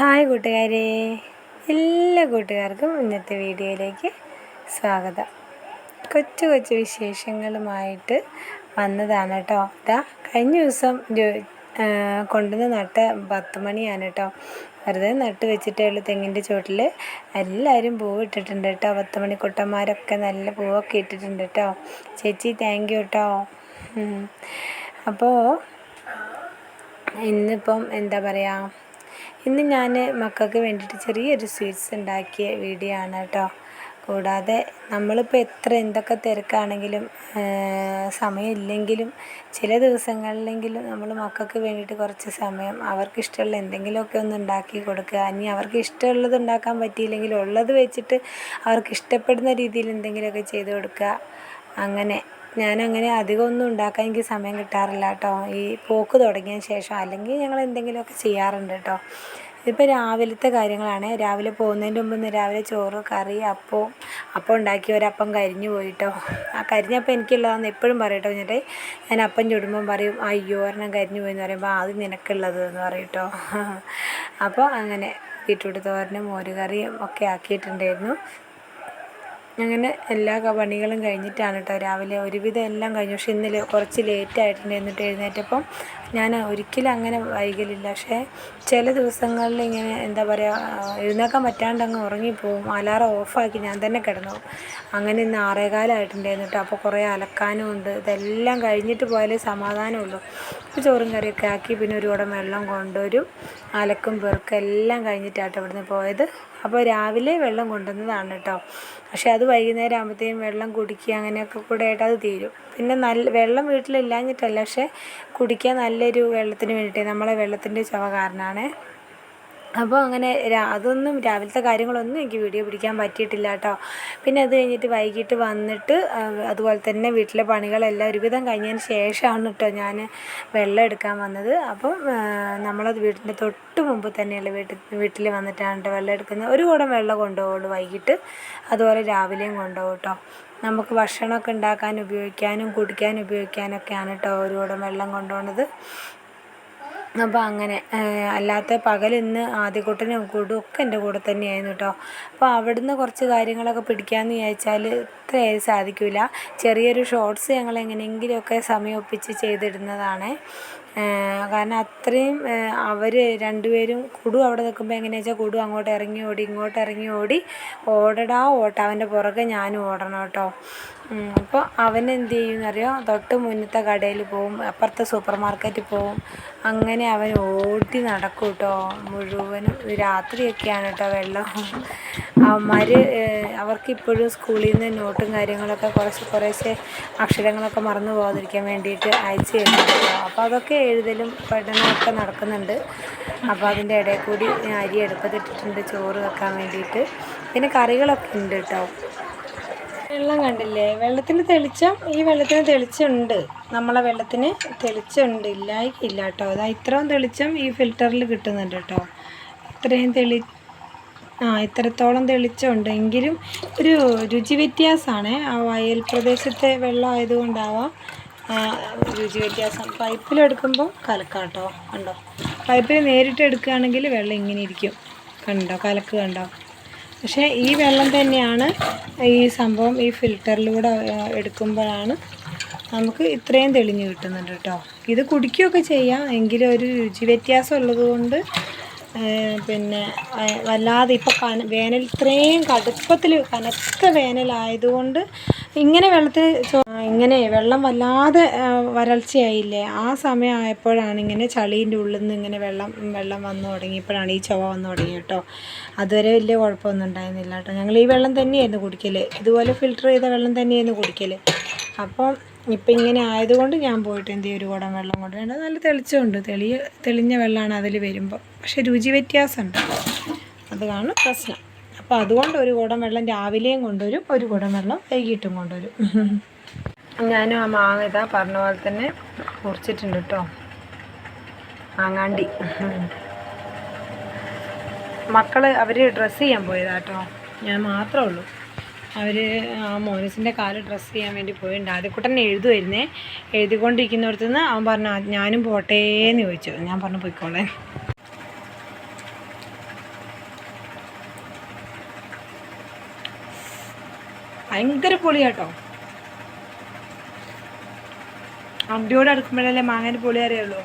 Hi കൂട്ടുകാരെ, എല്ലാ കൂട്ടുകാർക്കും ഇന്നത്തെ വീഡിയോയിലേക്ക് സ്വാഗതം. കൊച്ചു കൊച്ചു വിശേഷങ്ങളുമായിട്ട് വന്നതാണ് കേട്ടോ. കഴിഞ്ഞ ദിവസം കൊണ്ടുവന്ന് നട്ട 10 മണിയാണ് കേട്ടോ. വെറുതെ നട്ട് വെച്ചിട്ടേ ഉള്ളൂ. തെങ്ങിൻ്റെ ചുവട്ടിൽ എല്ലാവരും പൂവ് ഇട്ടിട്ടുണ്ട് കേട്ടോ. 10 മണി കുട്ടന്മാരൊക്കെ നല്ല പൂവൊക്കെ ഇട്ടിട്ടുണ്ട് കേട്ടോ. ചേച്ചി താങ്ക് യു കേട്ടോ. അപ്പോൾ ഇന്നിപ്പം എന്താ പറയുക, ഇന്ന് ഞാൻ മക്കൾക്ക് വേണ്ടിയിട്ട് ചെറിയൊരു സ്വീറ്റ്സ് ഉണ്ടാക്കിയ വീഡിയോ ആണ് കേട്ടോ. കൂടാതെ നമ്മളിപ്പോൾ എന്തൊക്കെ തിരക്കാണെങ്കിലും സമയമില്ലെങ്കിലും ചില ദിവസങ്ങളിലെങ്കിലും നമ്മൾ മക്കൾക്ക് വേണ്ടിയിട്ട് കുറച്ച് സമയം അവർക്കിഷ്ടമുള്ള എന്തെങ്കിലുമൊക്കെ ഒന്ന് ഉണ്ടാക്കി കൊടുക്കുക. ഇനി അവർക്ക് ഇഷ്ടമുള്ളത് ഉണ്ടാക്കാൻ പറ്റിയില്ലെങ്കിൽ ഉള്ളത് വെച്ചിട്ട് അവർക്ക് ഇഷ്ടപ്പെടുന്ന രീതിയിൽ എന്തെങ്കിലുമൊക്കെ ചെയ്ത് കൊടുക്കുക. ഞാനങ്ങനെ അധികമൊന്നും ഉണ്ടാക്കാൻ എനിക്ക് സമയം കിട്ടാറില്ല കേട്ടോ, ഈ പോക്ക് തുടങ്ങിയ ശേഷം. അല്ലെങ്കിൽ ഞങ്ങൾ എന്തെങ്കിലുമൊക്കെ ചെയ്യാറുണ്ട് കേട്ടോ. ഇതിപ്പോൾ രാവിലത്തെ കാര്യങ്ങളാണ്. രാവിലെ പോകുന്നതിൻ്റെ മുമ്പ് രാവിലെ ചോറ്, കറി, അപ്പം ഉണ്ടാക്കി. ഒരപ്പം കരിഞ്ഞു പോയിട്ടോ. ആ കരിഞ്ഞപ്പം എനിക്കുള്ളതാണെന്ന് എപ്പോഴും പറയും കേട്ടോ. എന്നിട്ട് ഞാൻ അപ്പം ചുടുമ്പം പറയും, അയ്യോ ഒരെണ്ണം കരിഞ്ഞു പോയെന്ന് പറയുമ്പോൾ അത് നിനക്കുള്ളത് എന്ന് പറയും കേട്ടോ. അപ്പോൾ അങ്ങനെ ബീറ്റ്റൂട്ട് തോരനും മോരുകറിയും ഒക്കെ ആക്കിയിട്ടുണ്ടായിരുന്നു. അങ്ങനെ എല്ലാ പണികളും കഴിഞ്ഞിട്ടാണ് കേട്ടോ രാവിലെ ഒരുവിധം എല്ലാം കഴിഞ്ഞു. പക്ഷെ ഇന്നലെ കുറച്ച് ലേറ്റായിട്ടുണ്ട്. എന്നിട്ട് എഴുന്നേറ്റപ്പം ഞാൻ ഒരിക്കലും അങ്ങനെ വൈകലില്ല. പക്ഷേ ചില ദിവസങ്ങളിൽ ഇങ്ങനെ എന്താ പറയുക, എഴുന്നേൽക്കാൻ പറ്റാണ്ട് അങ്ങ് ഉറങ്ങിപ്പോവും. അലാറം ഓഫാക്കി ഞാൻ തന്നെ കിടന്നു. അങ്ങനെ ഇന്ന് 6:15 കേട്ടോ. അപ്പോൾ കുറേ അലക്കാനും ഉണ്ട്. ഇതെല്ലാം കഴിഞ്ഞിട്ട് പോയാലേ സമാധാനമുള്ളൂ. അപ്പോൾ ചോറും കറിയൊക്കെ ആക്കി പിന്നെ ഒരു കുടം വെള്ളം കൊണ്ടുവരും. അലക്കും പെറുക്കും എല്ലാം കഴിഞ്ഞിട്ടാട്ടോ ഇവിടുന്ന് പോയത്. അപ്പോൾ രാവിലെ വെള്ളം കൊണ്ടുവന്നതാണ് കേട്ടോ. പക്ഷേ അത് വൈകുന്നേരം ആകുമ്പോഴത്തേക്കും വെള്ളം കുടിക്കുക അങ്ങനെയൊക്കെ കൂടെ ആയിട്ട് അത് തീരും. പിന്നെ വെള്ളം വീട്ടിലില്ലാഞ്ഞിട്ടല്ല, പക്ഷേ കുടിക്കാൻ നല്ലൊരു വെള്ളത്തിന് വേണ്ടിയിട്ട് നമ്മളെ വെള്ളത്തിൻ്റെ ചുവ കാരണമാണ്. അപ്പോൾ അങ്ങനെ അതൊന്നും രാവിലത്തെ കാര്യങ്ങളൊന്നും എനിക്ക് വീഡിയോ പിടിക്കാൻ പറ്റിയിട്ടില്ല കേട്ടോ. പിന്നെ അത് കഴിഞ്ഞിട്ട് വൈകിട്ട് വന്നിട്ട് അതുപോലെ തന്നെ വീട്ടിലെ പണികളെല്ലാം ഒരുവിധം കഴിഞ്ഞതിന് ശേഷമാണ് കേട്ടോ ഞാൻ വെള്ളം എടുക്കാൻ വന്നത്. അപ്പം നമ്മളത് വീടിൻ്റെ തൊട്ട് മുമ്പ് തന്നെയുള്ള വീട്ടിൽ വന്നിട്ടാണ് കേട്ടോ വെള്ളം എടുക്കുന്നത്. ഒരു കുടം വെള്ളം കൊണ്ടുപോകുള്ളൂ വൈകിട്ട്. അതുപോലെ രാവിലെയും കൊണ്ടുപോകും കേട്ടോ. നമുക്ക് ഭക്ഷണമൊക്കെ ഉണ്ടാക്കാൻ ഉപയോഗിക്കാനും കുടിക്കാൻ ഉപയോഗിക്കാനൊക്കെയാണ് കേട്ടോ ഒരു കുടം വെള്ളം കൊണ്ടുപോകുന്നത്. അപ്പോൾ അങ്ങനെ അല്ലാത്ത പകലിന്ന് ആദ്യക്കുട്ടനും കൂടും ഒക്കെ എൻ്റെ കൂടെ തന്നെയായിരുന്നു കേട്ടോ. അപ്പോൾ അവിടുന്ന് കുറച്ച് കാര്യങ്ങളൊക്കെ പിടിക്കാമെന്ന് വിചാരിച്ചാൽ ഇത്രയായി സാധിക്കില്ല. ചെറിയൊരു ഷോർട്സ് ഞങ്ങൾ എങ്ങനെയെങ്കിലുമൊക്കെ സമയം ഒപ്പിച്ച് ചെയ്തിടുന്നതാണ്. കാരണം അത്രയും അവർ രണ്ടുപേരും കുടു അവിടെ നിൽക്കുമ്പോൾ എങ്ങനെയാ വെച്ചാൽ കുടു അങ്ങോട്ട് ഇറങ്ങി ഓടി ഇങ്ങോട്ട് ഇറങ്ങി ഓടി ഓട്ടം. അവൻ്റെ പുറകെ ഞാനും ഓടണം കേട്ടോ. അപ്പോൾ അവൻ എന്ത് ചെയ്യുമെന്നറിയോ, തൊട്ട് മുന്നത്തെ കടയിൽ പോവും, അപ്പുറത്തെ സൂപ്പർ മാർക്കറ്റിൽ പോവും. അങ്ങനെ അവൻ ഓടി നടക്കും കേട്ടോ മുഴുവനും. രാത്രിയൊക്കെയാണ് കേട്ടോ വെള്ളം. അവർക്കിപ്പോഴും സ്കൂളിൽ നിന്ന് നോട്ടും കാര്യങ്ങളൊക്കെ കുറേശ്ശെ അക്ഷരങ്ങളൊക്കെ മറന്നു പോകാതിരിക്കാൻ വേണ്ടിയിട്ട് അയച്ചു തരുന്നുണ്ട് കേട്ടോ. അപ്പോൾ അതൊക്കെ എഴുതലും പഠനമൊക്കെ നടക്കുന്നുണ്ട്. അപ്പോൾ അതിൻ്റെ ഇടയിൽ കൂടി അരി അടുപ്പത്തിട്ടിട്ടുണ്ട് ചോറ് വെക്കാൻ വേണ്ടിയിട്ട്. പിന്നെ കറികളൊക്കെ ഉണ്ട് കേട്ടോ. വെള്ളം കണ്ടില്ലേ, ഈ വെള്ളത്തിന് തെളിച്ചമുണ്ട്. നമ്മളെ വെള്ളത്തിന് തെളിച്ചമുണ്ട്, ഇല്ല കേട്ടോ. ഇത്രയും തെളിച്ചം ഈ ഫിൽറ്ററിൽ കിട്ടുന്നുണ്ട് കേട്ടോ. ഇത്രത്തോളം തെളിച്ചമുണ്ട്. എങ്കിലും ഒരു രുചി വ്യത്യാസമാണ്. ആ വയൽ പ്രദേശത്തെ വെള്ളം ആയതുകൊണ്ടാവാം രുചി വ്യത്യാസം. പൈപ്പിലെടുക്കുമ്പോൾ കലക്കാം കേട്ടോ. കണ്ടോ, പൈപ്പിൽ നേരിട്ട് എടുക്കുകയാണെങ്കിൽ വെള്ളം ഇങ്ങനെ ഇരിക്കും. കണ്ടോ കലക്ക് കണ്ടോ. പക്ഷേ ഈ വെള്ളം തന്നെയാണ് ഈ സംഭവം ഈ ഫിൽറ്ററിലൂടെ എടുക്കുമ്പോഴാണ് നമുക്ക് ഇത്രയും തെളിഞ്ഞ് കിട്ടുന്നുണ്ട് കേട്ടോ. ഇത് കുടിക്കുകയൊക്കെ ചെയ്യാം, എങ്കിലും ഒരു രുചി വ്യത്യാസം ഉള്ളതുകൊണ്ട് പിന്നെ വല്ലാതെ ഇപ്പോൾ വേനൽ ഇത്രയും കനത്ത വേനലായതുകൊണ്ട് ഇങ്ങനെ വെള്ളം വല്ലാതെ വരൾച്ചയായില്ലേ, ആ സമയമായപ്പോഴാണ് ഇങ്ങനെ ചളീൻ്റെ ഉള്ളിൽ നിന്ന് ഇങ്ങനെ വെള്ളം വന്നു തുടങ്ങിയപ്പോഴാണ് ഈ ചുവ വന്നു തുടങ്ങി കേട്ടോ. അതുവരെ വലിയ കുഴപ്പമൊന്നും ഉണ്ടായിരുന്നില്ല കേട്ടോ. ഞങ്ങൾ ഈ വെള്ളം തന്നെയായിരുന്നു കുടിക്കൽ, ഇതുപോലെ ഫിൽറ്റർ ചെയ്ത വെള്ളം തന്നെയായിരുന്നു കുടിക്കൽ. അപ്പം ഇപ്പം ഇങ്ങനെ ആയതുകൊണ്ട് ഞാൻ പോയിട്ട് എന്ത് ചെയ്യും, ഒരു കുടം വെള്ളം കൊണ്ടുവരേണ്ട. നല്ല തെളിച്ചമുണ്ട്, തെളിഞ്ഞ വെള്ളമാണ് അതിൽ വരുമ്പോൾ. പക്ഷെ രുചി വ്യത്യാസമുണ്ട്, അതാണ് പ്രശ്നം. അപ്പോൾ അതുകൊണ്ട് ഒരു കുടം വെള്ളം രാവിലെയും കൊണ്ടുവരും, ഒരു കുടം വെള്ളം വൈകിട്ടും കൊണ്ടുവരും. ഞാനും ആ മാങ്ങ പറഞ്ഞ പോലെ തന്നെ മുറിച്ചിട്ടുണ്ട് കേട്ടോ. മാങ്ങാണ്ടി മക്കൾ അവർ ഡ്രസ്സ് ചെയ്യാൻ പോയതാട്ടോ. ഞാൻ മാത്രമേ ഉള്ളൂ. അവർ ആ മോനസിൻ്റെ കാല് ഡ്രസ്സ് ചെയ്യാൻ വേണ്ടി പോയിട്ടുണ്ട്. ആദ്യക്കുട്ടനെ എഴുതിക്കൊണ്ടിരിക്കുന്നിടത്തു നിന്ന് അവൻ പറഞ്ഞു ഞാനും പോട്ടേന്ന് ചോദിച്ചു. ഞാൻ പറഞ്ഞു പോയിക്കോളെ. ഭയങ്കര പൊളിയാട്ടോ. അണ്ടിയോട് അടുക്കുമ്പോഴല്ലേ മാങ്ങേൻ്റെ പൊളി അറിയുള്ളൂ.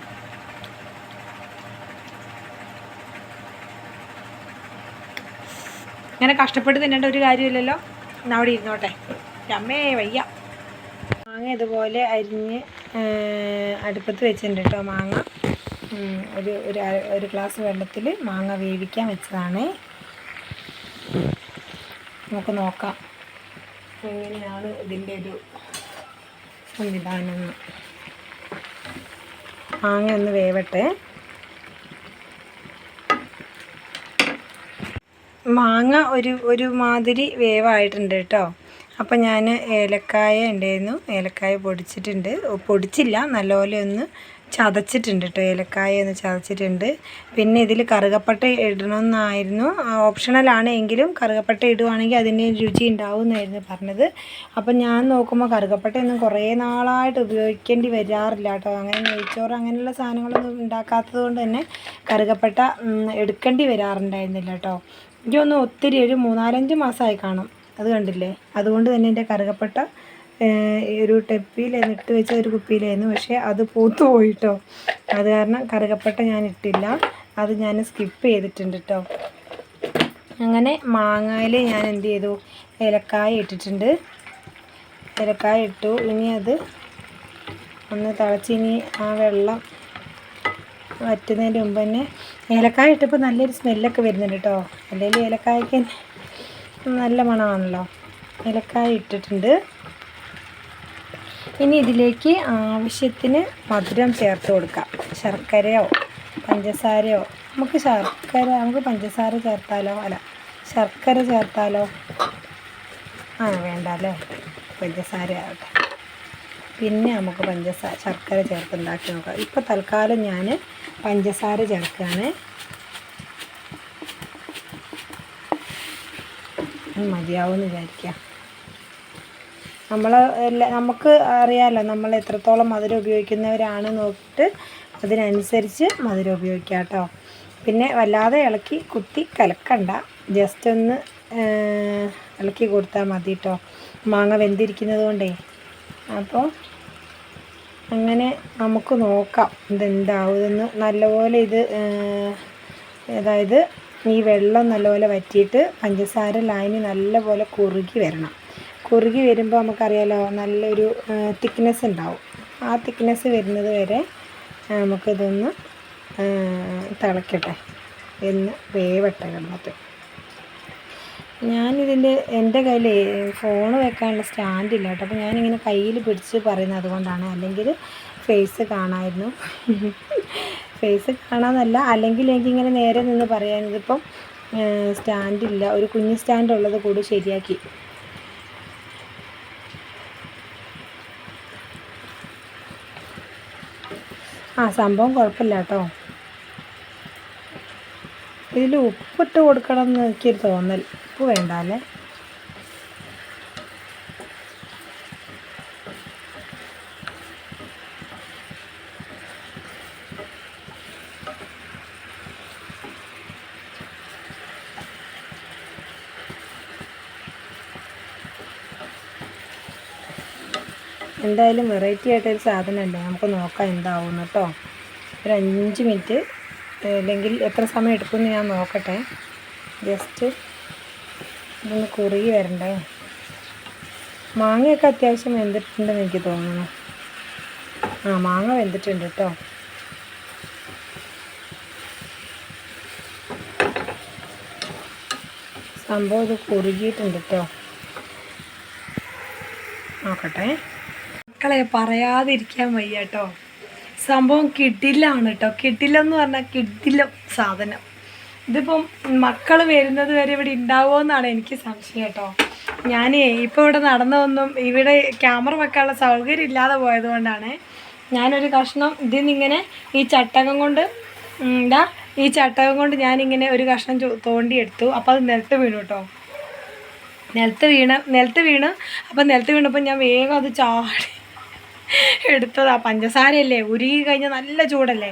ഇങ്ങനെ കഷ്ടപ്പെട്ട് തിന്നേണ്ട ഒരു കാര്യമില്ലല്ലോ. അവിടെ ഇരുന്നോട്ടെ. അമ്മേ വയ്യ. മാങ്ങ ഇതുപോലെ അരിഞ്ഞ് അടുപ്പത്ത് വെച്ചിട്ടുണ്ട് കേട്ടോ. മാങ്ങ ഒരു ഗ്ലാസ് വെള്ളത്തിൽ മാങ്ങ വേവിക്കാൻ വെച്ചതാണ്. നമുക്ക് നോക്കാം എങ്ങനെയാണ് ഇതിൻ്റെ ഒരു സംവിധാനം. മാങ്ങ ഒന്ന് വേവട്ടെ. മാങ്ങ ഒരു മാതിരി വേവായിട്ടുണ്ട് കേട്ടോ. അപ്പം ഞാൻ ഏലക്കായ ഉണ്ടായിരുന്നു, ഏലക്കായ പൊടിച്ചില്ല, നല്ലപോലെ ഒന്ന് ചതച്ചിട്ടുണ്ട് കേട്ടോ. ഏലക്കായ ഒന്ന് ചതച്ചിട്ടുണ്ട്. പിന്നെ ഇതിൽ കറുകപ്പട്ട ഇടണമെന്നായിരുന്നു, ഓപ്ഷണലാണ്. എങ്കിലും കറുകപ്പട്ട ഇടുവാണെങ്കിൽ അതിന് രുചി ഉണ്ടാവും എന്നായിരുന്നു പറഞ്ഞത്. അപ്പം ഞാൻ നോക്കുമ്പോൾ കറുകപ്പട്ടയൊന്നും കുറേ നാളായിട്ട് ഉപയോഗിക്കേണ്ടി വരാറില്ല കേട്ടോ. അങ്ങനെ നെയ്ച്ചോറ് അങ്ങനെയുള്ള സാധനങ്ങളൊന്നും ഉണ്ടാക്കാത്തത് കൊണ്ട് തന്നെ കറുകപ്പട്ട എടുക്കേണ്ടി വരാറുണ്ടായിരുന്നില്ല കേട്ടോ. എനിക്കൊന്ന് ഒത്തിരി ഒരു 3-4-5 മാസമായി കാണും. അത് കണ്ടില്ലേ? അതുകൊണ്ട് തന്നെ എൻ്റെ കറുകപ്പട്ട ഒരു ടെപ്പിയിലായിരുന്നു ഇട്ട് വെച്ച ഒരു കുപ്പിയിലായിരുന്നു. പക്ഷേ അത് പൂത്തു പോയിട്ടോ. അത് കാരണം കറുകപ്പട്ട ഞാൻ ഇട്ടില്ല, അത് ഞാൻ സ്കിപ്പ് ചെയ്തിട്ടുണ്ട് കേട്ടോ. അങ്ങനെ മാങ്ങയിൽ ഞാൻ എന്ത് ചെയ്തു, ഏലക്കായ ഇട്ടിട്ടുണ്ട്. ഏലക്കായ ഇട്ടു. ഇനി അത് ഒന്ന് തിളച്ച് ഇനി ആ വെള്ളം വറ്റുന്നതിന് മുമ്പ് തന്നെ ഏലക്കായ ഇട്ടപ്പോൾ നല്ലൊരു സ്മെല്ലൊക്കെ വരുന്നുണ്ട് കേട്ടോ. അല്ലെങ്കിൽ ഏലക്കായ്ക്ക് നല്ല മണമാണല്ലോ. ഏലക്കായ ഇട്ടിട്ടുണ്ട്. ഇനി ഇതിലേക്ക് ആവശ്യത്തിന് മധുരം ചേർത്ത് കൊടുക്കാം. ശർക്കരയോ പഞ്ചസാരയോ, നമുക്ക് പഞ്ചസാര ചേർത്താലോ, അല്ല ശർക്കര ചേർത്താലോ? വേണ്ട അല്ലേ, പഞ്ചസാര ആവട്ടെ. പിന്നെ നമുക്ക് ശർക്കര ചേർത്തുണ്ടാക്കി നോക്കാം. ഇപ്പോൾ തൽക്കാലം ഞാൻ പഞ്ചസാര ചേർക്കുകയാണ്. മതിയാവുമെന്ന് വിചാരിക്കാം. നമുക്ക് അറിയാമല്ലോ നമ്മൾ എത്രത്തോളം മധുരം ഉപയോഗിക്കുന്നവരാണ് നോക്കിയിട്ട് അതിനനുസരിച്ച് മധുരം ഉപയോഗിക്കാം കേട്ടോ. പിന്നെ വല്ലാതെ ഇളക്കി കുത്തി കലക്കണ്ട, ജസ്റ്റ് ഒന്ന് ഇളക്കി കൊടുത്താൽ മതി കേട്ടോ. മാങ്ങ വെന്തിരിക്കുന്നത് കൊണ്ടേ. അപ്പോൾ അങ്ങനെ നമുക്ക് നോക്കാം ഇതെന്താവുമെന്ന്. നല്ലപോലെ അതായത് ഈ വെള്ളം നല്ലപോലെ വറ്റിയിട്ട് പഞ്ചസാര ലായനി നല്ലപോലെ കുറുകി വരണം. കുറുകി വരുമ്പോൾ നമുക്കറിയാലോ നല്ലൊരു തിക്നെസ് ഉണ്ടാവും. ആ തിക്നെസ് വരുന്നത് വരെ നമുക്കിതൊന്ന് തിളക്കട്ടെ, എന്ന് വേവട്ടെ കിടന്നിട്ട്. എൻ്റെ കയ്യിൽ ഫോണ് വെക്കാനുള്ള സ്റ്റാൻഡില്ല കേട്ടോ. അപ്പോൾ ഞാനിങ്ങനെ കയ്യിൽ പിടിച്ച് പറയുന്നത് അതുകൊണ്ടാണ്. അല്ലെങ്കിൽ ഫേസ് കാണാമായിരുന്നു. ഫേസ് കാണാമെന്നല്ല, അല്ലെങ്കിൽ എനിക്കിങ്ങനെ നേരെ നിന്ന് പറയാൻ. ഇതിപ്പം സ്റ്റാൻഡില്ല, ഒരു കുഞ്ഞ് സ്റ്റാൻഡുള്ളത് കൂടി ശരിയാക്കി. സംഭവം കുഴപ്പമില്ല കേട്ടോ. ഇതിൽ ഉപ്പിട്ട് കൊടുക്കണം എന്ന് എനിക്കൊരു തോന്നൽ. ഉപ്പ് വേണ്ട അല്ലേ? എന്തായാലും വെറൈറ്റി ആയിട്ടൊരു സാധനമല്ലേ, നമുക്ക് നോക്കാം എന്താവും കേട്ടോ. ഒരു 5 മിനിറ്റ് അല്ലെങ്കിൽ എത്ര സമയം എടുക്കുമെന്ന് ഞാൻ നോക്കട്ടെ. ജസ്റ്റ് ഇതൊന്ന് കുറുകി വരണ്ടേ. മാങ്ങയൊക്കെ അത്യാവശ്യം വെന്തിട്ടുണ്ടെന്ന് എനിക്ക് തോന്നുന്നു. മാങ്ങ വെന്തിട്ടുണ്ട് കേട്ടോ. സംഭവം ഇത് കുറുകിയിട്ടുണ്ട് കേട്ടോ. നോക്കട്ടെ. മക്കളെ പറയാതിരിക്കാൻ വയ്യ കേട്ടോ. സംഭവം കിടിലാണ് കേട്ടോ. കിടിലെന്ന് പറഞ്ഞാൽ കിടില സാധനം. ഇതിപ്പം മക്കൾ വരുന്നത് വരെ ഇവിടെ ഉണ്ടാവുമോ എന്നാണ് എനിക്ക് സംശയം കേട്ടോ. ഇപ്പോൾ ഇവിടെ നടന്നതൊന്നും ഇവിടെ ക്യാമറ വെക്കാനുള്ള സൗകര്യം ഇല്ലാതെ പോയതുകൊണ്ടാണ് ഞാനൊരു കഷ്ണം ഇതിൽ നിന്നിങ്ങനെ ഈ ചട്ടകം കൊണ്ട് ഞാനിങ്ങനെ ഒരു കഷ്ണം തോണ്ടിയെടുത്തു. അപ്പോൾ അത് നിലത്ത് വീണു കേട്ടോ. നിലത്ത് വീണ് അപ്പം നിലത്ത് വീണപ്പോൾ ഞാൻ വേഗം അത് ചാടി എടുത്തതാ. പഞ്ചസാരയല്ലേ, ഉരുകി കഴിഞ്ഞാൽ നല്ല ചൂടല്ലേ,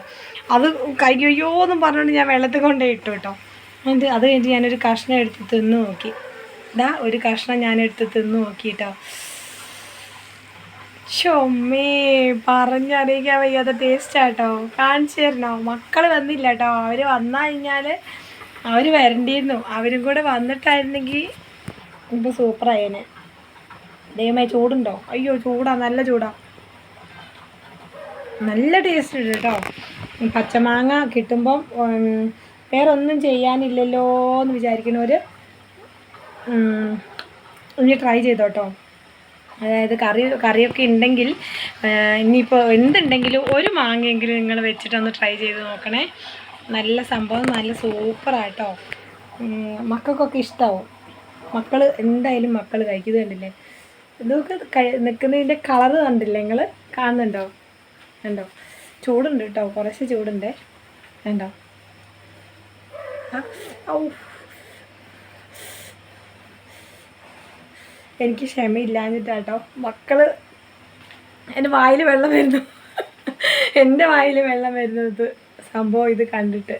അത് കയ്യോ എന്നും പറഞ്ഞുകൊണ്ട് ഞാൻ വെള്ളത്തിൽ കൊണ്ടേ ഇട്ടു കേട്ടോ. അത് കഴിഞ്ഞിട്ട് ഞാനൊരു കഷ്ണം എടുത്ത് തിന്ന് നോക്കി. ഇതാ ഒരു കഷ്ണം ഞാനെടുത്ത് തിന്ന് നോക്കിയിട്ടോ. ചുമ്മേ പറഞ്ഞറിയിക്കാൻ വയ്യാത്ത ടേസ്റ്റാട്ടോ. കാണിച്ചു തരണോ? മക്കൾ വന്നില്ല കേട്ടോ. അവർ വന്നു കഴിഞ്ഞാൽ അവർ വരണ്ടിയിരുന്നു. അവരും കൂടെ വന്നിട്ടായിരുന്നെങ്കിൽ ഇപ്പോൾ സൂപ്പറായേനെ. ദൈവമായി ചൂടുണ്ടോ? അയ്യോ ചൂടാ, നല്ല ചൂടാ, നല്ല ടേസ്റ്റ് ഉണ്ട് കേട്ടോ. പച്ചമാങ്ങ കിട്ടുമ്പം വേറെ ഒന്നും ചെയ്യാനില്ലല്ലോ എന്ന് വിചാരിക്കുന്നവർ ഇനി ട്രൈ ചെയ്തോട്ടോ. അതായത് കറിയൊക്കെ ഉണ്ടെങ്കിൽ ഇനിയിപ്പോൾ എന്തുണ്ടെങ്കിലും ഒരു മാങ്ങയെങ്കിലും നിങ്ങൾ വെച്ചിട്ടൊന്ന് ട്രൈ ചെയ്ത് നോക്കണേ. നല്ല സംഭവം, നല്ല സൂപ്പറാട്ടോ. മക്കൾക്കൊക്കെ ഇഷ്ടമാവും. മക്കൾ എന്തായാലും മക്കൾ കഴിക്കുന്നത് കണ്ടില്ലേ? ഇതൊക്കെ നിൽക്കുന്നതിൻ്റെ കളറ് കണ്ടില്ലേ? നിങ്ങൾ കാണുന്നുണ്ടോ? കണ്ടോ? ചൂടുണ്ട് കേട്ടോ, കുറച്ച് ചൂടുണ്ട്. കണ്ടോ? ഔ, എനിക്ക് ക്ഷമയില്ലാഞ്ഞിട്ടാട്ടോ. മക്കൾ എൻ്റെ വായിൽ വെള്ളം വരുന്നു. എൻ്റെ വായിൽ വെള്ളം വരുന്നത് സംഭവം ഇത് കണ്ടിട്ട്.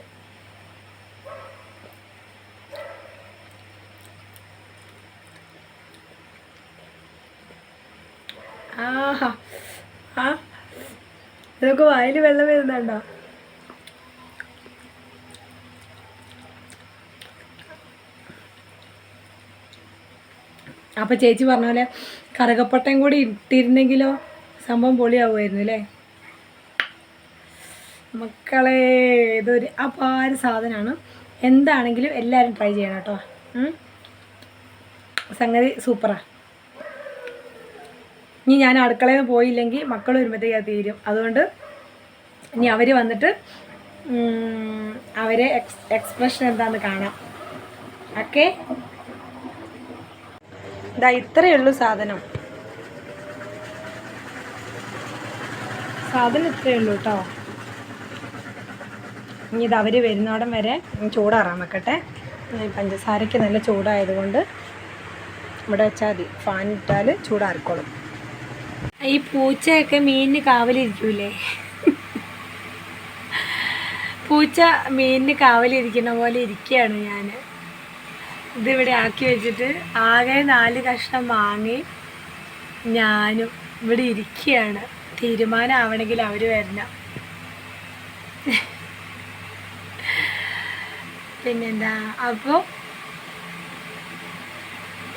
ആഹാ, ആ ഇതൊക്കെ വായിൽ വെള്ളം വരുന്നുണ്ടോ? അപ്പോൾ ചേച്ചി പറഞ്ഞ പോലെ കറുകപ്പട്ടയും കൂടി ഇട്ടിരുന്നെങ്കിലോ സംഭവം പൊളിയാവുമായിരുന്നു അല്ലേ മക്കളെ? ഇതൊരു അപാര സാധനമാണ്. എന്താണെങ്കിലും എല്ലാവരും ട്രൈ ചെയ്യണം കേട്ടോ. സംഗതി സൂപ്പറാണ്. ഇനി ഞാൻ അടുക്കളയിൽ നിന്ന് പോയില്ലെങ്കിൽ മക്കൾ വരുമ്പോഴത്തേക്ക് അത് തീരും. അതുകൊണ്ട് ഇനി അവർ വന്നിട്ട് അവരെ എക്സ്പ്രഷൻ എന്താണെന്ന് കാണാം. ഓക്കെ, ഇതാ ഇത്രയേ ഉള്ളൂ സാധനം ഇത്രയേ ഉള്ളൂ കേട്ടോ. ഇനി ഇത് അവർ വരുന്നോടം വരെ ചൂടാറാൻ വെക്കട്ടെ. പഞ്ചസാരയ്ക്ക് നല്ല ചൂടായതുകൊണ്ട് ഇവിടെ വെച്ചാൽ മതി. ഫാൻ ഇട്ടാൽ ചൂടാറിക്കോളും. ഈ പൂച്ചയൊക്കെ മീനിന് കാവലിരിക്കൂലേ? പൂച്ച മീനിന് കാവലിരിക്കുന്ന പോലെ ഇരിക്കുകയാണ് ഞാൻ. ഇതിവിടെ ആക്കി വെച്ചിട്ട് ആകെ 4 കഷ്ണം വാങ്ങി ഞാനും ഇവിടെ ഇരിക്കുകയാണ്. തീരുമാനമാവണമെങ്കിൽ അവർ വരണം. പിന്നെന്താ? അപ്പോൾ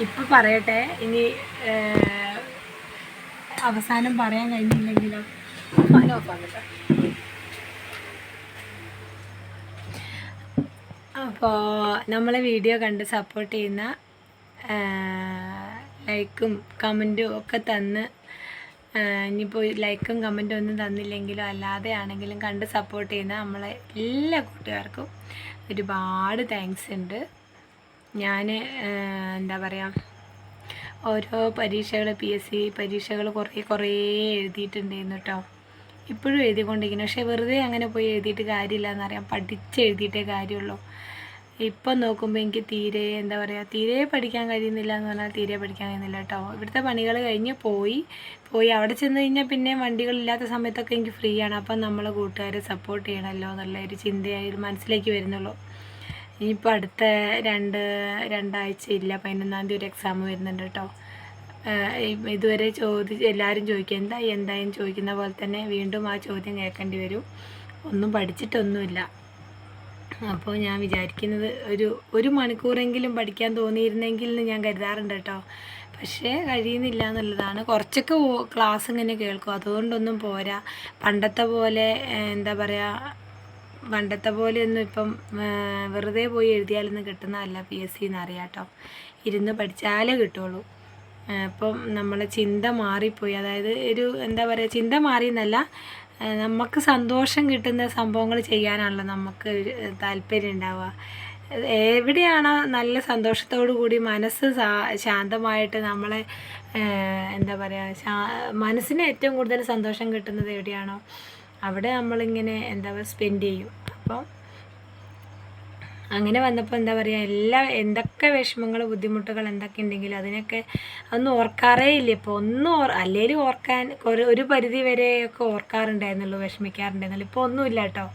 ഇപ്പം പറയട്ടെ, ഇനി അവസാനം പറയാൻ കഴിഞ്ഞില്ലെങ്കിലോ? ഫാൻ ഓഫാകട്ടെ. അപ്പോൾ നമ്മളെ വീഡിയോ കണ്ട് സപ്പോർട്ട് ചെയ്യുന്ന ലൈക്കും കമൻറ്റും ഒക്കെ തന്ന്, ഇനിയിപ്പോൾ ലൈക്കും കമൻറ്റും ഒന്നും തന്നില്ലെങ്കിലും അല്ലാതെ ആണെങ്കിലും കണ്ട് സപ്പോർട്ട് ചെയ്യുന്ന നമ്മളെ എല്ലാ കൂട്ടുകാർക്കും ഒരുപാട് താങ്ക്സ് ഉണ്ട്. ഞാൻ എന്താ പറയുക, ഓരോ പരീക്ഷകൾ PSC പരീക്ഷകൾ കുറേ എഴുതിയിട്ടുണ്ടായിരുന്നു കേട്ടോ. ഇപ്പോഴും എഴുതിക്കൊണ്ടിരിക്കുന്നു. പക്ഷേ വെറുതെ അങ്ങനെ പോയി എഴുതിയിട്ട് കാര്യമില്ല എന്നറിയാം. പഠിച്ചെഴുതിയിട്ടേ കാര്യമുള്ളൂ. ഇപ്പം നോക്കുമ്പോൾ എനിക്ക് തീരെ പഠിക്കാൻ കഴിയുന്നില്ല എന്ന് പറഞ്ഞാൽ തീരെ പഠിക്കാൻ കഴിയുന്നില്ല കേട്ടോ. ഇവിടുത്തെ പണികൾ കഴിഞ്ഞ് പോയി അവിടെ ചെന്ന് കഴിഞ്ഞാൽ പിന്നെ വണ്ടികളില്ലാത്ത സമയത്തൊക്കെ എനിക്ക് ഫ്രീ ആണ്. അപ്പം നമ്മളെ കൂട്ടുകാരെ സപ്പോർട്ട് ചെയ്യണമല്ലോ എന്നുള്ള ഒരു ചിന്തയായി മനസ്സിലേക്ക് വരുന്നുള്ളൂ. ഇനിയിപ്പോൾ അടുത്ത രണ്ടാഴ്ച ഇല്ല, 11-ാം തീയതി ഒരു എക്സാം വരുന്നുണ്ട് കേട്ടോ. ഇതുവരെ എല്ലാവരും ചോദിക്കും എന്തായും ചോദിക്കുന്ന പോലെ തന്നെ വീണ്ടും ആ ചോദ്യം കേൾക്കേണ്ടി വരും. ഒന്നും പഠിച്ചിട്ടൊന്നുമില്ല. അപ്പോൾ ഞാൻ വിചാരിക്കുന്നത് ഒരു മണിക്കൂറെങ്കിലും പഠിക്കാൻ തോന്നിയിരുന്നെങ്കിൽ എന്ന് ഞാൻ കരുതാറുണ്ട് കേട്ടോ. പക്ഷേ കഴിയുന്നില്ല എന്നുള്ളതാണ്. കുറച്ചൊക്കെ ക്ലാസ് ഇങ്ങനെ കേൾക്കും, അതുകൊണ്ടൊന്നും പോരാ. പണ്ടത്തെ പോലെ എന്താ പറയുക, പണ്ടത്തെ പോലെയൊന്നും ഇപ്പം വെറുതെ പോയി എഴുതിയാലൊന്നും കിട്ടുന്നതല്ല PSC എന്നറിയാം കേട്ടോ. ഇരുന്ന് പഠിച്ചാലേ കിട്ടുള്ളൂ. അപ്പം നമ്മളെ ചിന്ത മാറിപ്പോയി. അതായത് എന്താ പറയുക, ചിന്ത മാറിയെന്നല്ല, നമുക്ക് സന്തോഷം കിട്ടുന്ന സംഭവങ്ങൾ ചെയ്യാനാണല്ലോ നമുക്ക് താല്പര്യം ഉണ്ടാവുക. എവിടെയാണോ നല്ല സന്തോഷത്തോടു കൂടി മനസ്സ് ശാന്തമായിട്ട് നമ്മളെ എന്താ പറയുക, മനസ്സിന് ഏറ്റവും കൂടുതൽ സന്തോഷം കിട്ടുന്നത് എവിടെയാണോ അവിടെ നമ്മളിങ്ങനെ എന്താ പറയുക സ്പെൻഡ് ചെയ്യും. അപ്പം അങ്ങനെ വന്നപ്പോൾ എന്താ പറയുക, എന്തൊക്കെ വിഷമങ്ങൾ ബുദ്ധിമുട്ടുകൾ എന്തൊക്കെ ഉണ്ടെങ്കിലും അതിനൊക്കെ ഒന്നും ഓർക്കാറേ ഇല്ല. ഇപ്പോൾ അല്ലേലും ഓർക്കാൻ ഒരു പരിധി വരെയൊക്കെ ഓർക്കാറുണ്ടായിരുന്നുള്ളൂ, വിഷമിക്കാറുണ്ടായിരുന്നുള്ളൂ. ഇപ്പോൾ ഒന്നുമില്ല കേട്ടോ.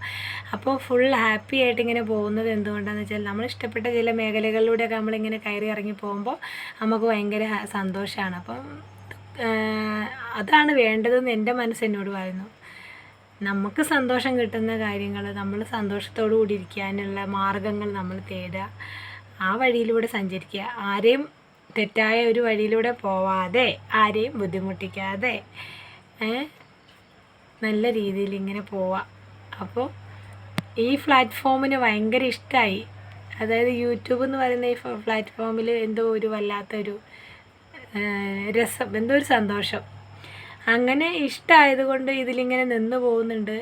അപ്പോൾ ഫുൾ ഹാപ്പി ആയിട്ട് ഇങ്ങനെ പോകുന്നത് എന്തുകൊണ്ടാണെന്ന് വെച്ചാൽ നമ്മൾ ഇഷ്ടപ്പെട്ട ചില മേഖലകളിലൂടെയൊക്കെ നമ്മളിങ്ങനെ കയറി ഇറങ്ങി പോകുമ്പോൾ നമുക്ക് ഭയങ്കര സന്തോഷമാണ്. അപ്പം അതാണ് വേണ്ടതെന്ന് എൻ്റെ മനസ്സ് എന്നോട് പറയുന്നു. നമുക്ക് സന്തോഷം കിട്ടുന്ന കാര്യങ്ങൾ നമ്മൾ സന്തോഷത്തോടു കൂടി ഇരിക്കാനുള്ള മാർഗങ്ങൾ നമ്മൾ തേടുക, ആ വഴിയിലൂടെ സഞ്ചരിക്കുക. ആരെയും തെറ്റായ ഒരു വഴിയിലൂടെ പോവാതെ, ആരെയും ബുദ്ധിമുട്ടിക്കാതെ നല്ല രീതിയിൽ ഇങ്ങനെ പോവാം. അപ്പോൾ ഈ പ്ലാറ്റ്ഫോമിന് ഭയങ്കര ഇഷ്ടമായി. അതായത് യൂട്യൂബ് എന്ന് പറയുന്ന ഈ പ്ലാറ്റ്ഫോമിൽ എന്തോ ഒരു വല്ലാത്തൊരു രസം, എന്തോ ഒരു സന്തോഷം. അങ്ങനെ ഇഷ്ടമായതുകൊണ്ട് ഇതിലിങ്ങനെ നിന്ന് പോകുന്നുണ്ട്.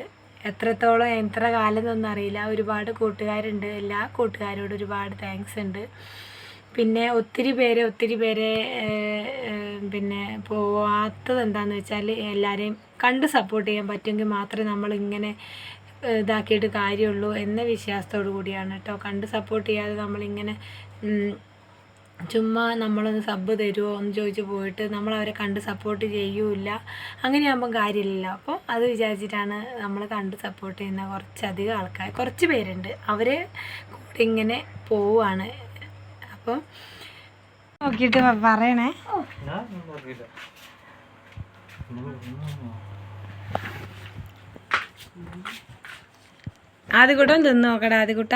എത്രത്തോളം എത്ര കാലം എന്നൊന്നും അറിയില്ല. ഒരുപാട് കൂട്ടുകാരുണ്ട്. എല്ലാ കൂട്ടുകാരോടും ഒരുപാട് താങ്ക്സ് ഉണ്ട്. പിന്നെ ഒത്തിരി പേരെ പിന്നെ പോവാത്തത് എന്താണെന്ന് വെച്ചാൽ എല്ലാവരെയും കണ്ട് സപ്പോർട്ട് ചെയ്യാൻ പറ്റുമെങ്കിൽ മാത്രമേ നമ്മളിങ്ങനെ ഇതാക്കിയിട്ട് കാര്യമുള്ളൂ എന്ന വിശ്വാസത്തോടു കൂടിയാണ് കേട്ടോ. കണ്ട് സപ്പോർട്ട് ചെയ്യാതെ നമ്മളിങ്ങനെ ചുമ്മാ നമ്മളൊന്ന് സബ് തരുമോ എന്ന് ചോദിച്ച് പോയിട്ട് നമ്മളവരെ കണ്ട് സപ്പോർട്ട് ചെയ്യൂല. അങ്ങനെയാകുമ്പം കാര്യമില്ലല്ലോ. അപ്പോൾ അത് വിചാരിച്ചിട്ടാണ് നമ്മൾ കണ്ട് സപ്പോർട്ട് ചെയ്യുന്ന കുറച്ചധികം ആൾക്കാർ, കുറച്ച് പേരുണ്ട്. അവർ കൂടെ ഇങ്ങനെ പോവുകയാണ്. അപ്പോൾ നോക്കിയിട്ട് പറയണേ. ആദ്യകൂട്ടം തിന്ന് നോക്കടാ. ആദ്യകൂട്ട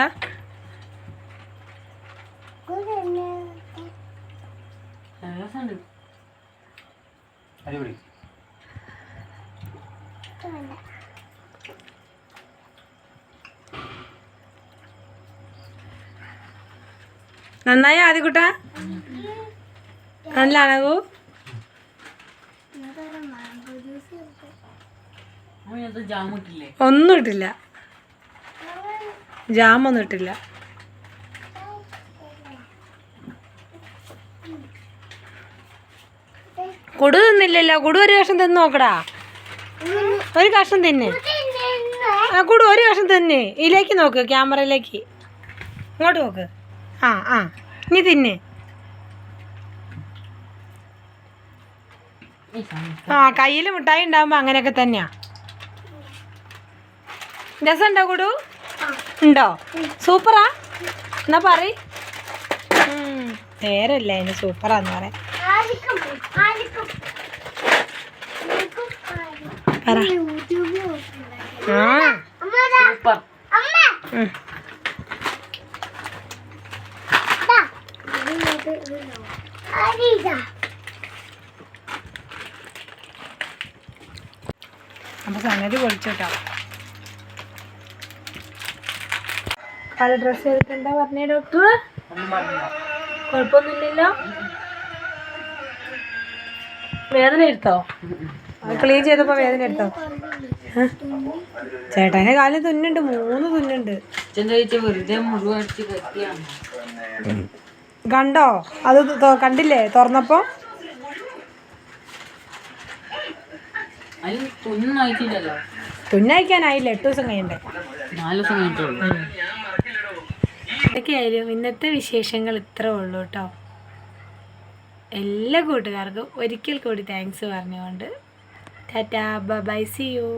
നന്നായി ആദ്യകൂട്ട? നല്ല അണകൂ? ഒന്നും ഇട്ടില്ല, ജാമൊന്നും ഇട്ടില്ല. കുടു തിന്നില്ലല്ലോ. കുടു ഒരു കഷ്ണം തിന്ന് നോക്കടാ. ഒരു കഷ്ണം തിന്ന്. ആ കുടു ഒരു കഷ്ണം തിന്ന്. ഇതിലേക്ക് നോക്ക്, ക്യാമറയിലേക്ക് ഇങ്ങോട്ട് നോക്ക്. ആ ഇനി തിന്ന്. ആ കയ്യിൽ മിഠായി ഉണ്ടാകുമ്പോൾ അങ്ങനെയൊക്കെ തന്നെയാ. രസമുണ്ടോ കുടു? ഉണ്ടോ? സൂപ്പറാ? എന്നാ പറ. നേരല്ല അതിന് സൂപ്പറാന്ന് പറയാം. അപ്പൊ സംഗതി പൊളിച്ചോട്ടോ. കളർ ഡ്രസ് ചെയ്തിട്ട് എന്താ പറഞ്ഞേ ഡോക്ടർ? കുഴപ്പമൊന്നുമില്ലല്ലോ? വേദന എടുത്തോ? ക്ലീൻ ചെയ്തപ്പോ വേദന എടുത്തോ? ചേട്ടൻ്റെ കാലിൽ തുന്നുണ്ട്, 3 തുന്നുണ്ട്. കണ്ടോ? അത് കണ്ടില്ലേ തുറന്നപ്പോ? തുന്നയക്കാനായില്ല, 8 ദിവസം കഴിയണ്ടേ? 4 ദിവസം കഴിഞ്ഞിട്ടുള്ളൂ. ഇതൊക്കെയായാലും ഇന്നത്തെ വിശേഷങ്ങൾ ഇത്രേ ഉള്ളൂ കേട്ടോ. എല്ലാ കൂട്ടുകാർക്കും ഒരിക്കൽ കൂടി താങ്ക്സ് പറഞ്ഞുകൊണ്ട് ടാറ്റാ ബൈ, സീ യു.